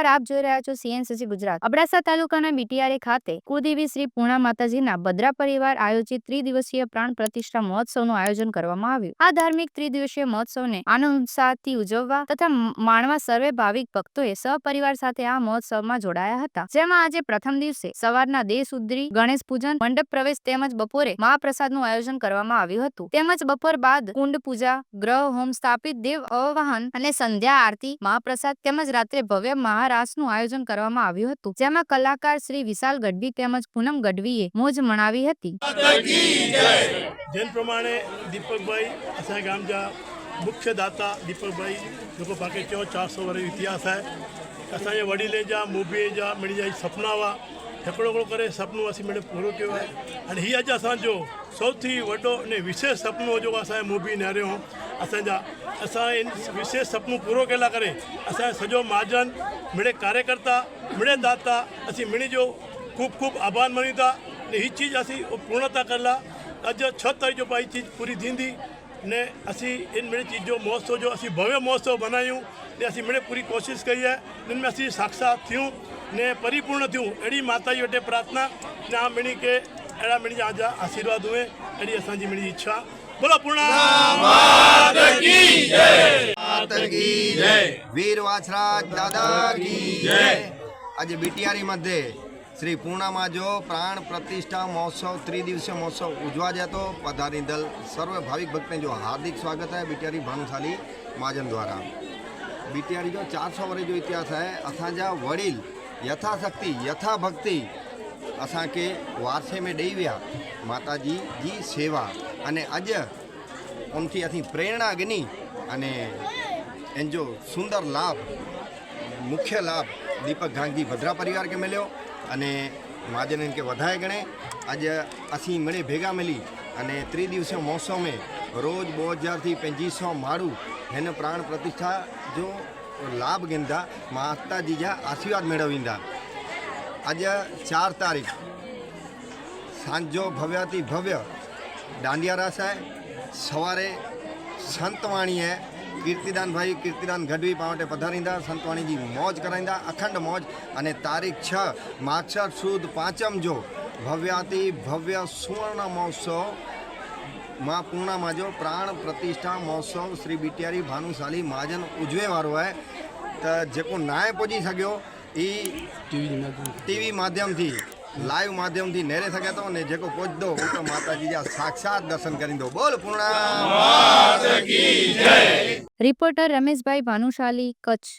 નમસ્કાર, આપ જોઈ રહ્યા છો CNCC ગુજરાત। અબડાસા તાલુકાના બીટીઆર ખાતે કુળદેવી શ્રી પૂર્ણા માતાજીના બદ્રા પરિવાર આયોજિત ત્રિદિવસીય પ્રાણ પ્રતિષ્ઠા મહોત્સવનું આયોજન કરવામાં આવ્યું। આ ધાર્મિક ત્રિદિવસીય મહોત્સવને આનંદ ઉત્સાહથી ઉજવવા તથા માણવા સર્વે ભાવિક ભક્તોએ સહપરિવાર સાથે આ મહોત્સવમાં જોડાયા હતા, જેમાં આજે પ્રથમ દિવસે સવારના દેશઉદ્રી, ગણેશ પૂજન, મંડપ પ્રવેશ તેમજ બપોરે મહાપ્રસાદનું આયોજન કરવામાં આવ્યું હતું। તેમજ બપોર બાદ કુંડ પૂજા, ગ્રહ હોમ સ્થાપિત, દેવ અવવાહન અને સંધ્યા આરતી, મહાપ્રસાદ તેમજ રાત્રે ભવ્ય મહારાસનું આયોજન કરવામાં આવ્યું હતું, જેમાં કલાકાર શ્રી વિશાલ ગઢવી તેમજ પૂનમ ગઢવીએ મોજ મનાવી હતી। જેન પ્રમાણે દીપકભાઈ असांजे गाम जा मुख्य दाता दीपकभाई जो बाक़ी 400 वर्ष इतिहास है। असांजे वडीले जा मोबीअ जा मिणी जा सपना हुआ, हिकिड़ो हिकिड़ो करे सपनो असीं मिणे पूरो कयो आहे। अने हीअ अॼु असांजो सौथी वॾो अने विशेष सपनो जेको असांजे मोबी निहारियो असां इन विशेष सपनो पूरो करण लाइ करे असांजो सॼो महाजन, मिणे कार्यकर्ता, मिणे दाता असीं मिणी जो खूब खूब आभार मञूं था। ने हीअ चीज़ असीं पूर्णता करेला अॼु 6 तारीख़ जो भाई चीज़ पूरी थींदी ने असी इन मिणे चीज़ जो महोत्सव जो असी भव्य महोत्सव बनायूं ने असी मिणे पूरी कोशिश कई है। इनमें असी साक्षात थियूं ने परिपूर्ण थियूं, अड़ी माता जी वटे प्रार्थना ने आ मिणी के अड़ा मिणी जा आशीर्वाद हुए, अड़ी असांजी मिणी इच्छा। बोलो पूर्णा माता की जय, माता की जय, वीर वाछराज दादा की जय। आज बीटीआरी मध्य श्री पूर्णा जो प्राण प्रतिष्ठा महोत्सव त्रिदिवसीय महोत्सव उजवा जातो पधारी दल सर्व भाविक भक्तों जो हार्दिक स्वागत है। बीटीआरी भानुशाली महाजन द्वारा बीटीआरी जो 400 वर्ष जो इतिहास है। असांजा वडील यथाशक्ति यथा भक्ति असां के वारसे में ॾेई विया माताजी जी सेवा अने अज उनकी असीं प्रेरणा गिनी अने इन जो सुंदर लाभ मुख्य लाभ दीपक गांधी बद्रा परिवार के मिलो अने महाजन इनके वधाए गणे। अज असी मिले भेगा मिली अने त्रिदिवसीय महोत्सव में रोज 2000 थी 2500 माण्हू हिन प्राण प्रतिष्ठा जो लाभ गिनता माता जी जा आशीर्वाद मेळवींदा। अज 4 तारीख सांजो भव्याति भव्य डांडिया रास है। सवारे संतवाणी है, कीर्तिदान भाई कीर्तिदान गढ़वी पावटे पधारींदा, संतवाणी जी मौज कराईंदा, अखंड मौज। अने तारीख 6 माक्षर सुद 5 जो भव्याति भव्य सुवर्ण महोत्सव माँ पूर्णा माँ जो प्राण प्रतिष्ठा महोत्सव श्री बीटीआरी भानुशाली महाजन उजवे वारो है। तो जेको नाए पहुंची सको टीवी माध्यम थी लाइव माध्यम थी नेरे सके तो ने जेको पहुंचदो वो तो माता जी जा साक्षात दर्शन करींदो। बोल पूर्णा माता की जय। रिपोर्टर रमेश भाई भानुशाली, कच्छ।